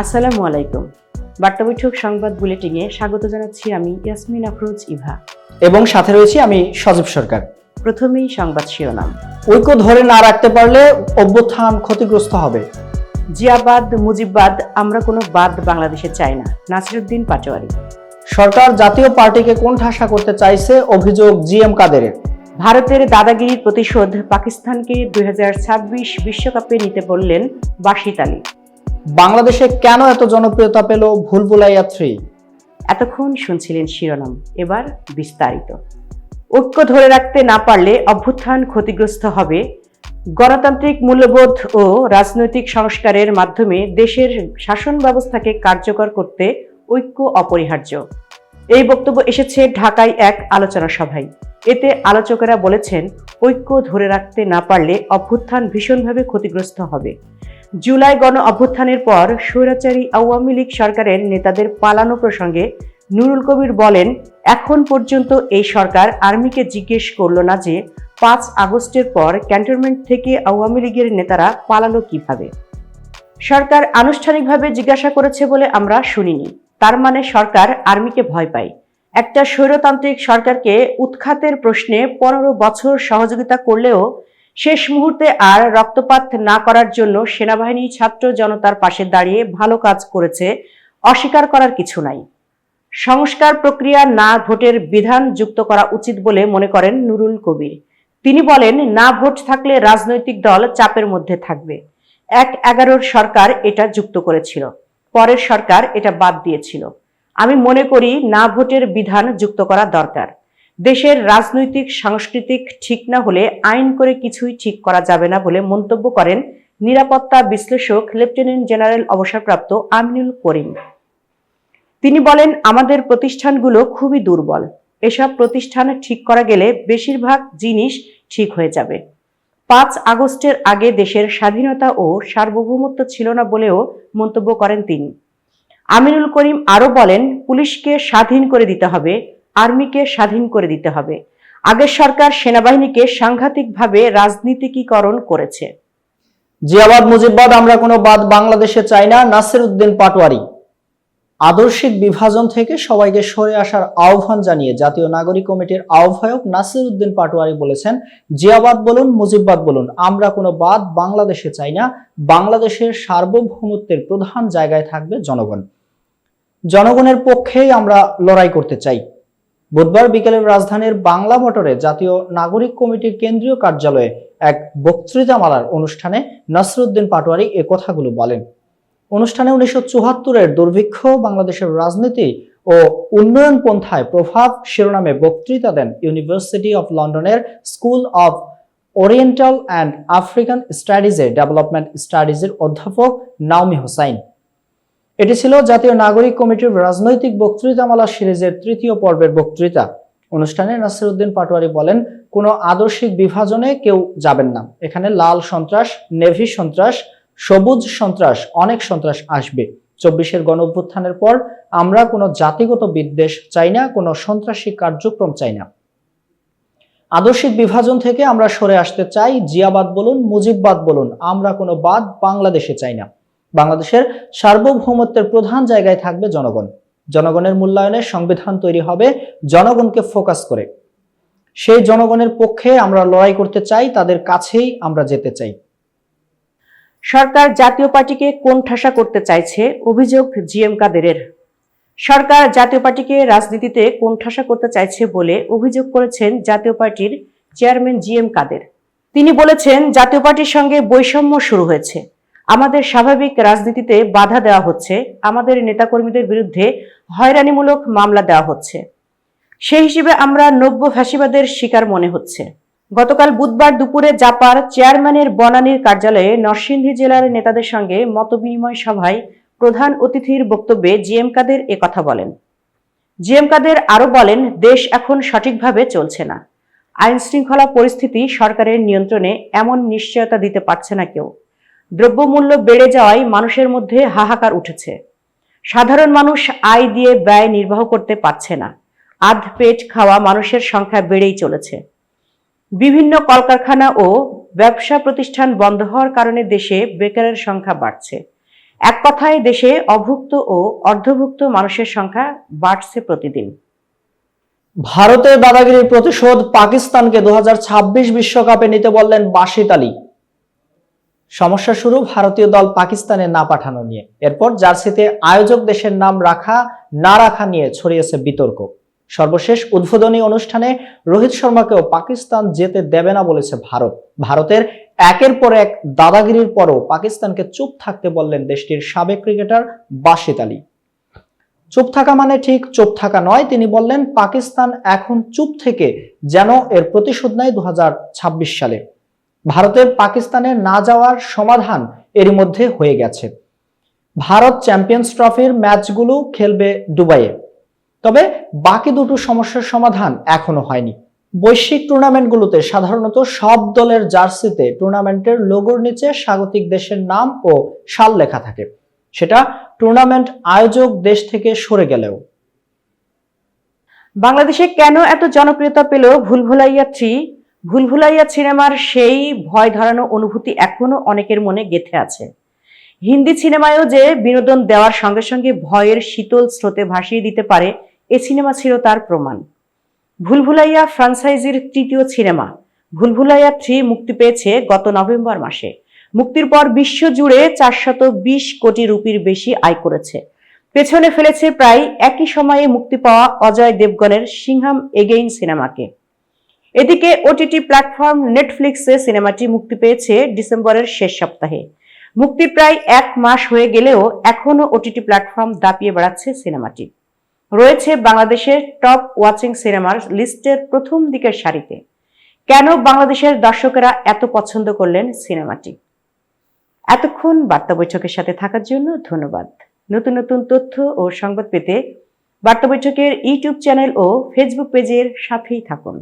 আসসালামু আলাইকুম। বার্তা বৈঠক সংবাদ বুলেটিনে স্বাগত জানাচ্ছি আমি ইয়াসমিন আফরোজ ইভা এবং সাথে রয়েছি আমি সজীব সরকার। প্রথমেই সংবাদ শিরোনাম। ঐক্য ধরে না রাখতে পারলে অভ্যুত্থান ক্ষতিগ্রস্ত হবে। জিয়াবাদ মুজিববাদ, আমরা কোনো বাদ বাংলাদেশে চাই না, নাসিরউদ্দিন পাটোয়ারি। সরকার জাতীয় পার্টিকে কোণঠাসা করতে চাইছে, অভিযোগ জিএম কাদেরের। ভারতের দাদাগিরির প্রতিশোধ, পাকিস্তানকে 2026 বিশ্বকাপে নিতে বললেন বাশিত আলী। বাংলাদেশে কেন এত জনপ্রিয়তা পেল ভুলভুলাইয়া 3? এতক্ষণ শুনছিলেন শিরোনাম, এবার বিস্তারিত। ঐক্য ধরে রাখতে না পারলে অভ্যুত্থান ক্ষতিগ্রস্ত হবে। গণতান্ত্রিক মূল্যবোধ ও রাজনৈতিক সংস্কারের মাধ্যমে দেশের শাসন ব্যবস্থাকে কার্যকর করতে ঐক্য অপরিহার্য। এই বক্তব্য এসেছে ঢাকায় এক আলোচনা সভায়। এতে আলোচকেরা বলেছেন, ঐক্য ধরে রাখতে না পারলে অভ্যুত্থান ভীষণভাবে ক্ষতিগ্রস্ত হবে। জুলাই গণ অভ্যুত্থানের পর স্বৈরাচারী আওয়ামী লীগ সরকারের নেতাদের পালানো প্রসঙ্গে নুরুল কবির বলেন, এখন পর্যন্ত এই সরকার আর্মিকে জিজ্ঞেস করল না যে 5 আগস্টের পর ক্যান্টনমেন্ট থেকে আওয়ামী লীগের নেতারা পালালো কিভাবে। সরকার আনুষ্ঠানিকভাবে জিজ্ঞাসা করেছে বলে আমরা শুনিনি, তার মানে সরকার আর্মিকে ভয় পায়। একটা স্বৈরতান্ত্রিক সরকারকে উৎখাতের প্রশ্নে 15 বছর সহযোগিতা করলেও শেষ মুহূর্তে আর রক্তপাত না করার জন্য সেনাবাহিনী ছাত্র জনতার পাশে দাঁড়িয়ে ভালো কাজ করেছে, অস্বীকার করার কিছু নাই। সংস্কার প্রক্রিয়া না ভোটের বিধান যুক্ত করা উচিত বলে মনে করেন নুরুল কবির। তিনি বলেন, না ভোট থাকলে রাজনৈতিক দল চাপের মধ্যে থাকবে। 1/11 সরকার এটা যুক্ত করেছিল, পরের সরকার এটা বাদ দিয়েছিল। আমি মনে করি না ভোটের বিধান যুক্ত করা দরকার। দেশের রাজনৈতিক সাংস্কৃতিক ঠিক না হলে আইন করে কিছুই ঠিক করা যাবে না বলে মন্তব্য করেন নিরাপত্তা বিশ্লেষক লেফটেন্যান্ট জেনারেল অবসরপ্রাপ্ত আমিনুল করিম। তিনি বলেন, আমাদের প্রতিষ্ঠানগুলো খুবই দুর্বল। এসব প্রতিষ্ঠান ঠিক করা গেলে বেশিরভাগ জিনিস ঠিক হয়ে যাবে। 5 আগস্টের আগে দেশের স্বাধীনতা ও সার্বভৌমত্ব ছিল না বলেও মন্তব্য করেন তিনি। আমিনুল করিম আরো বলেন, পুলিশকে স্বাধীন করে দিতে হবে, আর্মিকে স্বাধীন করে দিতে হবে। আগের সরকার সেনাবাহিনীকে সাংঘাতিকভাবে রাজনীতিকীকরণ করেছে। জিয়াবাদ মুজিববাদ, আমরা কোনো বাদ বাংলাদেশে চাই না, নাসিরউদ্দিন পাটোয়ারি। আদর্শিক বিভাজন থেকে সবাইকে সরে আসার আহ্বান জানিয়ে জাতীয় নাগরিক কমিটির আহ্বায়ক নাসিরউদ্দিন পাটোয়ারি বলেছেন, জিয়াবাদ বলুন মুজিববাদ বলুন, আমরা কোনো বাদ বাংলাদেশে চাই না। বাংলাদেশের সার্বভৌমত্বের প্রধান জায়গায় থাকবে জনগণ। জনগণের পক্ষেই আমরা লড়াই করতে চাই। বুধবার বিকেলে রাজধানীর বাংলা মোটরে জাতীয় নাগরিক কমিটির কেন্দ্রীয় কার্যালয়ে এক বক্তৃতামালার অনুষ্ঠানে নাসিরউদ্দিন পাটোয়ারি এ কথাগুলো বলেন। অনুষ্ঠানে 1974-এর দুর্ভিক্ষ, বাংলাদেশের রাজনীতি ও উন্নয়ন পন্থায় প্রভাব শিরোনামে বক্তৃতা দেন ইউনিভার্সিটি অফ লন্ডনের school of oriental and African স্টাডিজের ডেভেলপমেন্ট স্টাডিজের অধ্যাপক নাওমি হোসাইন। এটি ছিল জাতীয় নাগরিক কমিটির রাজনৈতিক বক্তৃতামালা সিরিজের 3য় পর্বের বক্তৃতা। অনুষ্ঠানে নাসিরউদ্দিন পাটোয়ারি বলেন, কোনো আদর্শিক বিভাজনে কেউ যাবেন না। এখানে লাল সন্ত্রাস, নেভি সন্ত্রাস, সবুজ সন্ত্রাস, অনেক সন্ত্রাস আসবে। 24-এর গণঅভ্যুত্থানের পর আমরা কোনো জাতিগত বিদ্বেষ চাই না, কোনো সন্ত্রাসী কার্যক্রম চাই না। আদর্শিক বিভাজন থেকে আমরা সরে আসতে চাই। জিয়াবাদ বলুন মুজিববাদ বলুন, আমরা কোনো বাদ বাংলাদেশে চাই না। বাংলাদেশের সার্বভৌমত্বের প্রধান জায়গায় থাকবে জনগণ। জনগণের মূল্যায়নে সংবিধান তৈরি হবে জনগণকে ফোকাস করে। সেই জনগণের পক্ষে আমরা লড়াই করতে চাই, তাদের কাছেই আমরা যেতে চাই। সরকার জাতীয় পার্টিকে কোণঠাসা করতে চাইছে, অভিযোগ জিএম কাদেরের। সরকার জাতীয় পার্টিকে রাজনীতিতে কোণঠাসা করতে চাইছে বলে অভিযোগ করেছেন জাতীয় পার্টির চেয়ারম্যান জিএম কাদের। তিনি বলেছেন, জাতীয় পার্টির সঙ্গে বৈষম্য শুরু হয়েছে। আমাদের স্বাভাবিক রাজনীতিতে বাধা দেওয়া হচ্ছে, আমাদের নেতাকর্মীদের বিরুদ্ধে হয়রানিমূলক মামলা দেওয়া হচ্ছে। সেই হিসেবে আমরা নব্য ফ্যাসিবাদের শিকার মনে হচ্ছে। গতকাল বুধবার দুপুরে জাপার চেয়ারম্যানের বনানীর কার্যালয়ে নরসিংদী জেলার নেতাদের সঙ্গে মতবিনিময় সভায় প্রধান অতিথির বক্তব্যে জিএম কাদের একথা বলেন। জিএম কাদের আরো বলেন, দেশ এখন সঠিকভাবে চলছে না। আইন শৃঙ্খলা পরিস্থিতি সরকারের নিয়ন্ত্রণে, এমন নিশ্চয়তা দিতে পারছে না কেউ। দ্রব্যমূল্য বেড়ে যাওয়ায় মানুষের মধ্যে হাহাকার উঠেছে। সাধারণ মানুষ আয় দিয়ে ব্যয় নির্বাহ করতে পারছে না। আধ পেট খাওয়া মানুষের সংখ্যা বেড়েই চলেছে। বিভিন্ন কলকারখানা ও ব্যবসা প্রতিষ্ঠান বন্ধ হওয়ার কারণে দেশে বেকারের সংখ্যা বাড়ছে। এক কথায় দেশে অভুক্ত ও অর্ধভুক্ত মানুষের সংখ্যা বাড়ছে প্রতিদিন। ভারতের দাদাগিরির প্রতিশোধ, পাকিস্তানকে 2026 বিশ্বকাপে নিতে বললেন বাশিত আলী। সমস্যা শুরু ভারতীয় দল পাকিস্তানে না পাঠানো নিয়ে। এরপর জার্সিতে আয়োজক দেশের নাম রাখা না রাখা নিয়ে ছড়িয়েছে বিতর্ক। সর্বশেষ উদ্বোধনী অনুষ্ঠানে রোহিত শর্মাকেও পাকিস্তান যেতে দেবে না বলেছে ভারত। ভারতের একের পর এক দাদাগিরির পরও পাকিস্তানকে চুপ থাকতে বললেন দেশটির সাবেক ক্রিকেটার বাশিত আলী। চুপ থাকা মানে ঠিক চুপ থাকা নয়, তিনি বললেন পাকিস্তান এখন চুপ থেকে যেন এর প্রতিশোধ নেয় 2026 সালে। ভারতের পাকিস্তানে না যাওয়ার সমাধান এরই মধ্যে হয়ে গেছে। ভারত চ্যাম্পিয়ন্স ট্রফির ম্যাচগুলো খেলবে দুবাইয়ে, তবে বাকি দুটো সমস্যার সমাধান এখনো হয়নি। বৈশ্বিক টুর্নামেন্টগুলোতে সাধারণত সব দলের জার্সিতে টুর্নামেন্টের লোগোর নিচে স্বাগতিক দেশের নাম ও সাল লেখা থাকে, সেটা টুর্নামেন্ট আয়োজক দেশ থেকে সরে গেলেও। বাংলাদেশে কেন এত জনপ্রিয়তা পেল ভুলভুলাইয়া 3? ভুলভুলাইয়া সিনেমার সেই ভয় ধরানো অনুভূতি এখনো অনেকের মনে গেঁথে আছে। হিন্দি সিনেমায়ও যে বিনোদন দেওয়ার সঙ্গে সঙ্গে ভয়ের শীতল স্রোতে ভাসিয়ে দিতে পারে, এ সিনেমা ছিল তার প্রমাণ। ভুলভুলাইয়া ফ্রাঞ্চাইজির তৃতীয় সিনেমা ভুলভুলাইয়া 3 মুক্তি পেয়েছে গত নভেম্বর মাসে। মুক্তির পর বিশ্বজুড়ে 420 কোটি রুপির বেশি আয় করেছে। পেছনে ফেলেছে প্রায় একই সময়ে মুক্তি পাওয়া অজয় দেবগনের সিংহাম এগেইন সিনেমাকে। এদিকে ওটিটি প্ল্যাটফর্ম নেটফ্লিক্সে সিনেমাটি মুক্তি পেয়েছে ডিসেম্বরের শেষ সপ্তাহে। মুক্তির প্রায় 1 মাস হয়ে গেলেও এখনো ওটিটি প্ল্যাটফর্ম দাপিয়ে বেড়াচ্ছে সিনেমাটি। রয়েছে বাংলাদেশের টপ ওয়াচিং সিনেমার লিস্টের প্রথম দিকের সারিতে। কেন বাংলাদেশের দর্শকেরা এত পছন্দ করলেন সিনেমাটি? এতক্ষণ বার্তা বৈঠকের সাথে থাকার জন্য ধন্যবাদ। নতুন নতুন তথ্য ও সংবাদ পেতে বার্তা বৈঠকের ইউটিউব চ্যানেল ও ফেসবুক পেজের সাথেই থাকুন।